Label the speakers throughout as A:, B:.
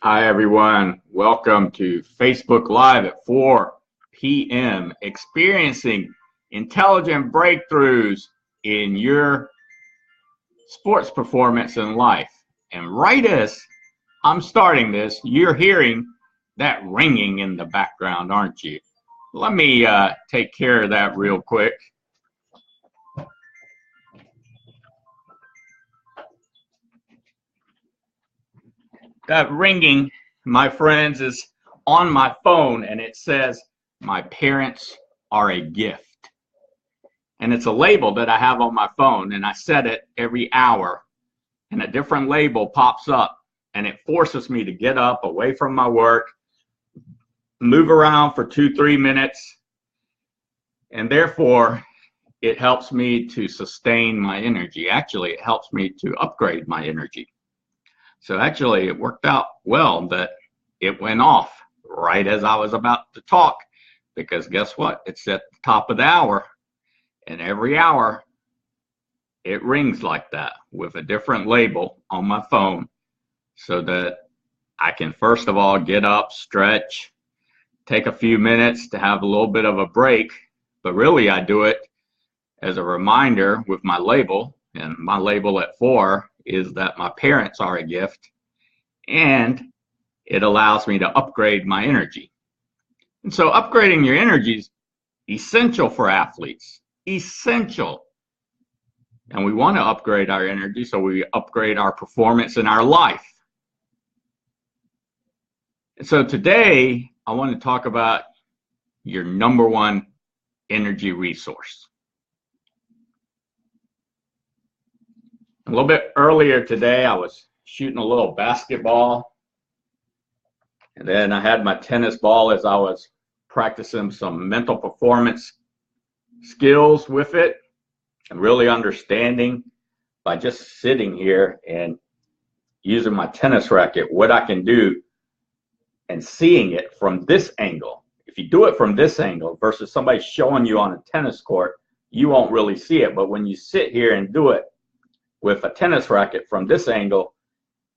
A: Hi, everyone. Welcome to Facebook Live at 4 p.m. Experiencing intelligent breakthroughs in your sports performance and life. And right as I'm starting this, you're hearing that ringing in the background, aren't you? Let me take care of that real quick. That ringing, my friends, is on my phone, and it says, "My parents are a gift." And it's a label that I have on my phone, and I set it every hour, and a different label pops up, and it forces me to get up away from my work, move around for 2-3 minutes, and therefore it helps me to sustain my energy. Actually, it helps me to upgrade my energy. So actually, it worked out well that it went off right as I was about to talk, because guess what? It's at the top of the hour, and every hour it rings like that with a different label on my phone, so that I can first of all get up, stretch, take a few minutes to have a little bit of a break. But really, I do it as a reminder with my label, and my label at 4 is that my parents are a gift, and it allows me to upgrade my energy. And so upgrading your energy is essential for athletes, essential. And we want to upgrade our energy, so we upgrade our performance in our life. And so today, I want to talk about your number one energy resource. A little bit earlier today, I was shooting a little basketball, and then I had my tennis ball as I was practicing some mental performance skills with it, and really understanding by just sitting here and using my tennis racket what I can do, and seeing it from this angle. If you do it from this angle versus somebody showing you on a tennis court, you won't really see it. But when you sit here and do it with a tennis racket from this angle,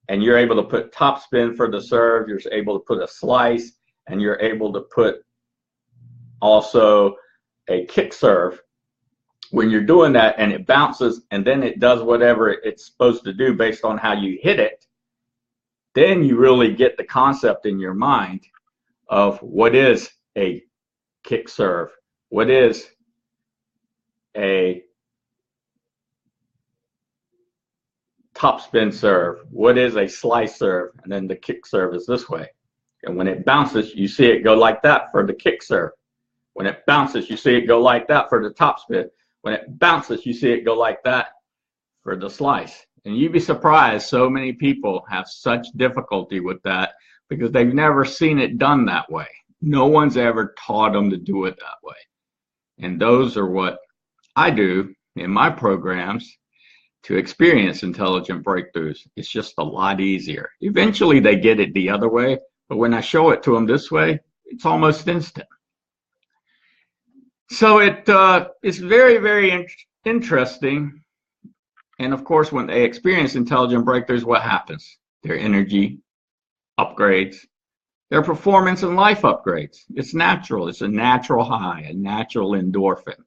A: and you're able to put topspin for the serve, you're able to put a slice, and you're able to put also a kick serve. When you're doing that and it bounces and then it does whatever it's supposed to do based on how you hit it, then you really get the concept in your mind of what is a kick serve, what is a topspin serve, what is a slice serve, and then the kick serve is this way. And when it bounces, you see it go like that for the kick serve. When it bounces, you see it go like that for the topspin. When it bounces, you see it go like that for the slice. And you'd be surprised, so many people have such difficulty with that because they've never seen it done that way. No one's ever taught them to do it that way. And those are what I do in my programs to experience intelligent breakthroughs. It's just a lot easier. Eventually they get it the other way, but when I show it to them this way, it's almost instant. So it's very, very interesting. And of course, when they experience intelligent breakthroughs, what happens? Their energy upgrades, their performance and life upgrades. It's natural. It's a natural high, a natural endorphin.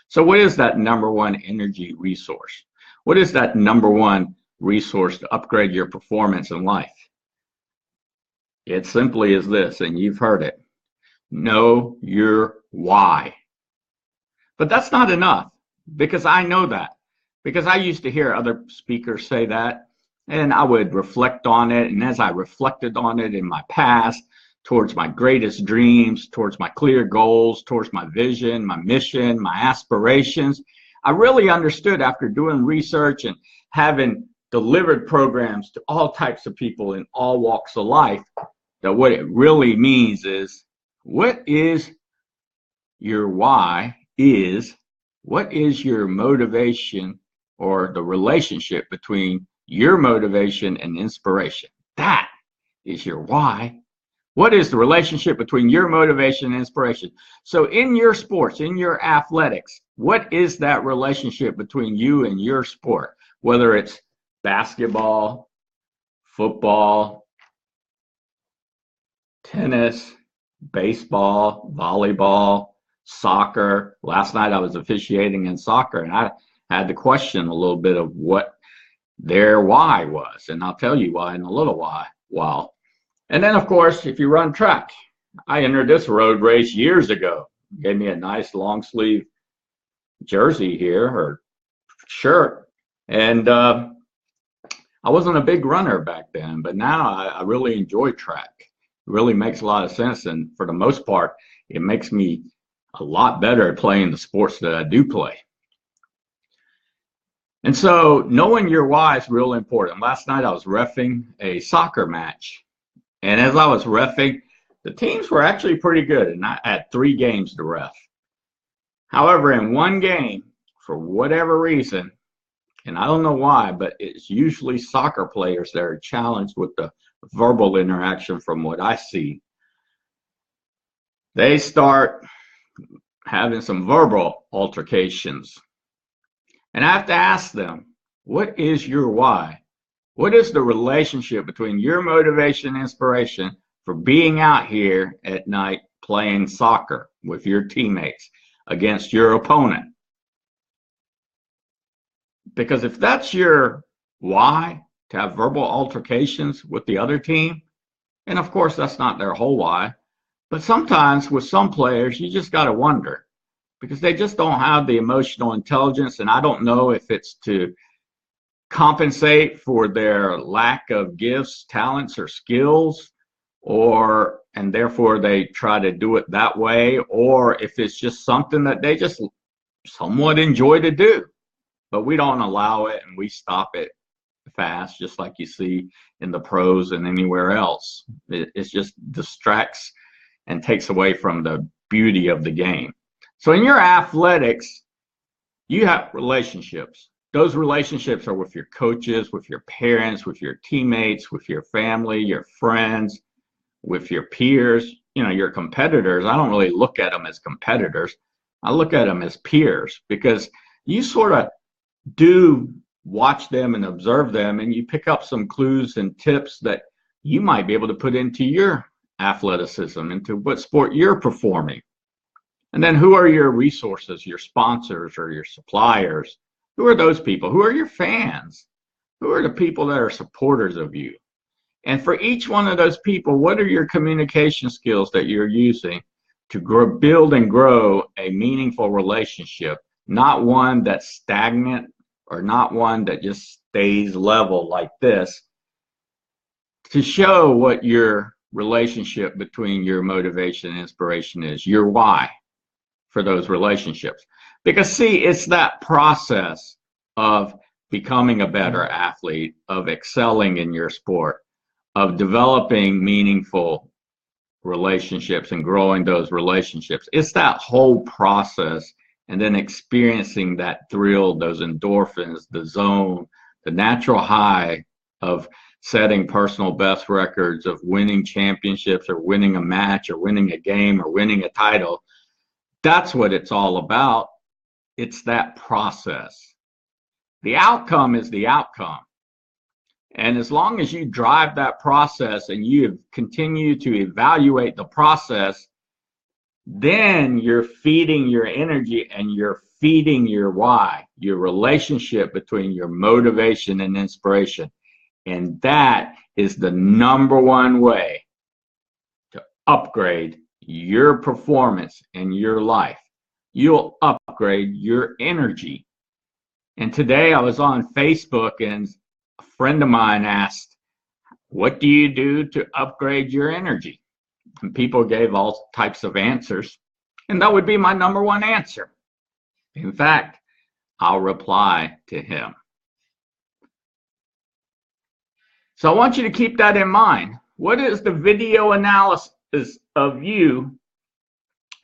A: So what is that number one energy resource? What is that number one resource to upgrade your performance in life? It simply is this, and you've heard it. Know your why. But that's not enough, because I know that. Because I used to hear other speakers say that, and I would reflect on it. And as I reflected on it in my past, towards my greatest dreams, towards my clear goals, towards my vision, my mission, my aspirations, I really understood, after doing research and having delivered programs to all types of people in all walks of life, that what it really means is, what is your why is, what is your motivation, or the relationship between your motivation and inspiration. That is your why. What is the relationship between your motivation and inspiration? So in your sports, in your athletics, what is that relationship between you and your sport? Whether it's basketball, football, tennis, baseball, volleyball, soccer. Last night I was officiating in soccer, and I had to question a little bit of what their why was, and I'll tell you why in a little while. And then, of course, if you run track, I entered this road race years ago. Gave me a nice long sleeve jersey here or shirt, and I wasn't a big runner back then, but now I really enjoy track. It really makes a lot of sense, and for the most part, it makes me a lot better at playing the sports that I do play. And so knowing your why is real important. Last night I was reffing a soccer match, and as I was reffing, the teams were actually pretty good, and I had 3 games to ref. However, in one game, for whatever reason, and I don't know why, but it's usually soccer players that are challenged with the verbal interaction from what I see. They start having some verbal altercations. And I have to ask them, what is your why? What is the relationship between your motivation and inspiration for being out here at night playing soccer with your teammates against your opponent? Because if that's your why, to have verbal altercations with the other team, and of course that's not their whole why, but sometimes with some players you just got to wonder, because they just don't have the emotional intelligence, and I don't know if it's to compensate for their lack of gifts, talents, or skills, and therefore they try to do it that way, or if it's just something that they just somewhat enjoy to do. But we don't allow it, and we stop it fast, just like you see in the pros and anywhere else. It just distracts and takes away from the beauty of the game. So in your athletics, you have relationships. Those relationships are with your coaches, with your parents, with your teammates, with your family, your friends, with your peers, your competitors. I don't really look at them as competitors. I look at them as peers, because you sort of do watch them and observe them, and you pick up some clues and tips that you might be able to put into your athleticism, into what sport you're performing. And then who are your resources, your sponsors or your suppliers? Who are those people? Who are your fans? Who are the people that are supporters of you? And for each one of those people, what are your communication skills that you're using to build and grow a meaningful relationship, not one that's stagnant or not one that just stays level like this, to show what your relationship between your motivation and inspiration is, your why for those relationships. Because see, it's that process of becoming a better athlete, of excelling in your sport, of developing meaningful relationships and growing those relationships. It's that whole process, and then experiencing that thrill, those endorphins, the zone, the natural high of setting personal best records, of winning championships or winning a match or winning a game or winning a title. That's what it's all about. It's that process. The outcome is the outcome. And as long as you drive that process and you continue to evaluate the process, then you're feeding your energy and you're feeding your why, your relationship between your motivation and inspiration. And that is the #1 way to upgrade your performance in your life. You'll upgrade your energy. And today I was on Facebook, and a friend of mine asked, what do you do to upgrade your energy? And people gave all types of answers, and that would be my #1 answer. In fact, I'll reply to him. So I want you to keep that in mind. What is the video analysis of you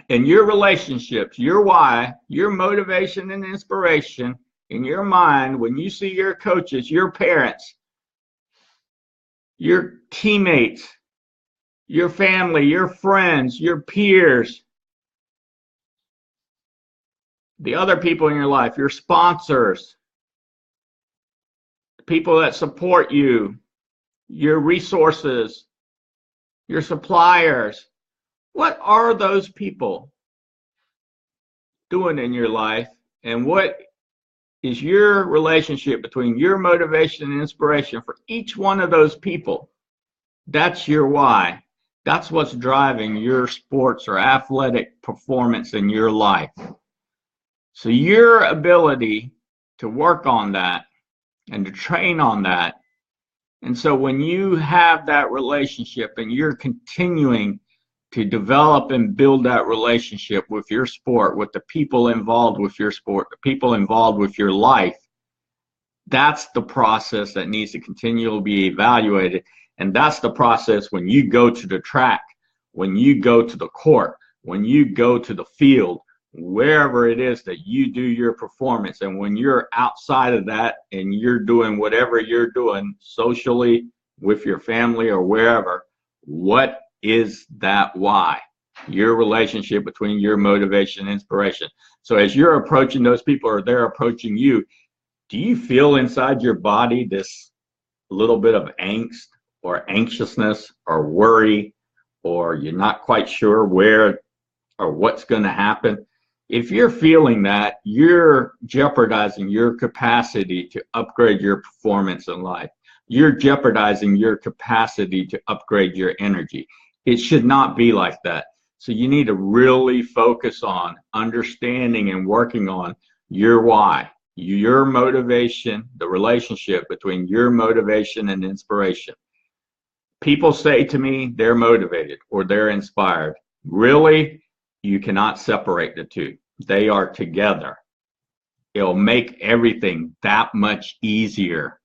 A: and your relationships, your why, your motivation and inspiration in your mind when you see your coaches, your parents, your teammates, your family, your friends, your peers, the other people in your life, your sponsors, the people that support you, your resources, your suppliers. What are those people doing in your life, and what is your relationship between your motivation and inspiration for each one of those people? That's your why. That's what's driving your sports or athletic performance in your life. So your ability to work on that and to train on that. And so when you have that relationship and you're continuing to develop and build that relationship with your sport, with the people involved with your sport, the people involved with your life, that's the process that needs to continually be evaluated. And that's the process when you go to the track, when you go to the court, when you go to the field, wherever it is that you do your performance. And when you're outside of that and you're doing whatever you're doing socially with your family or wherever, what is that why? Your relationship between your motivation and inspiration. So as you're approaching those people or they're approaching you, do you feel inside your body this little bit of angst or anxiousness or worry, or you're not quite sure where or what's going to happen? If you're feeling that, you're jeopardizing your capacity to upgrade your performance in life. You're jeopardizing your capacity to upgrade your energy. It should not be like that. So you need to really focus on understanding and working on your why, your motivation, the relationship between your motivation and inspiration. People say to me they're motivated or they're inspired. Really? You cannot separate the two. They are together. It'll make everything that much easier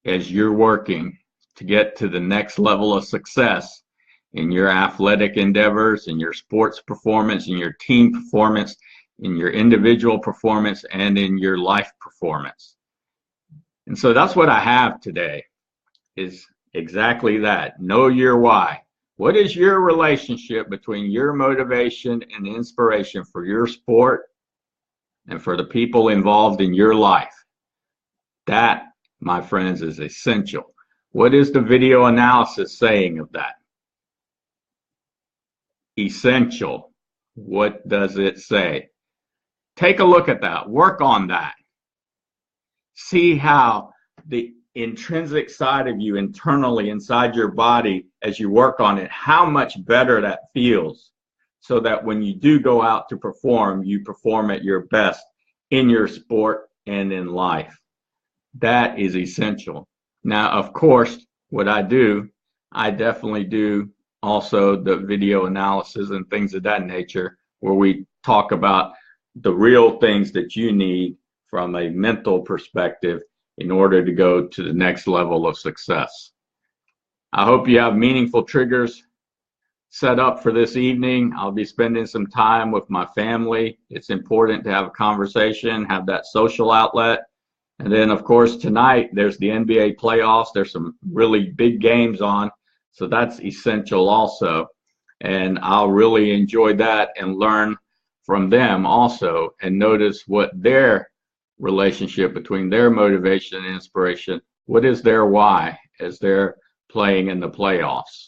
A: as you're working to get to the next level of success in your athletic endeavors, in your sports performance, in your team performance, in your individual performance, and in your life performance. And so that's what I have today, is exactly that. Know your why. What is your relationship between your motivation and inspiration for your sport and for the people involved in your life? That, my friends, is essential. What is the video analysis saying of that? Essential. What does it say? Take a look at that. Work on that. See how the intrinsic side of you internally inside your body, as you work on it, how much better that feels, so that when you do go out to perform, you perform at your best in your sport and in life. That is essential. Now, of course, what I do, I definitely do also the video analysis and things of that nature, where we talk about the real things that you need from a mental perspective in order to go to the next level of success. I hope you have meaningful triggers set up for this evening. I'll be spending some time with my family. It's important to have a conversation, have that social outlet. And then, of course, tonight there's the NBA playoffs. There's some really big games on, so that's essential also. And I'll really enjoy that and learn from them also, and notice what their relationship between their motivation and inspiration, what is their why as they're playing in the playoffs.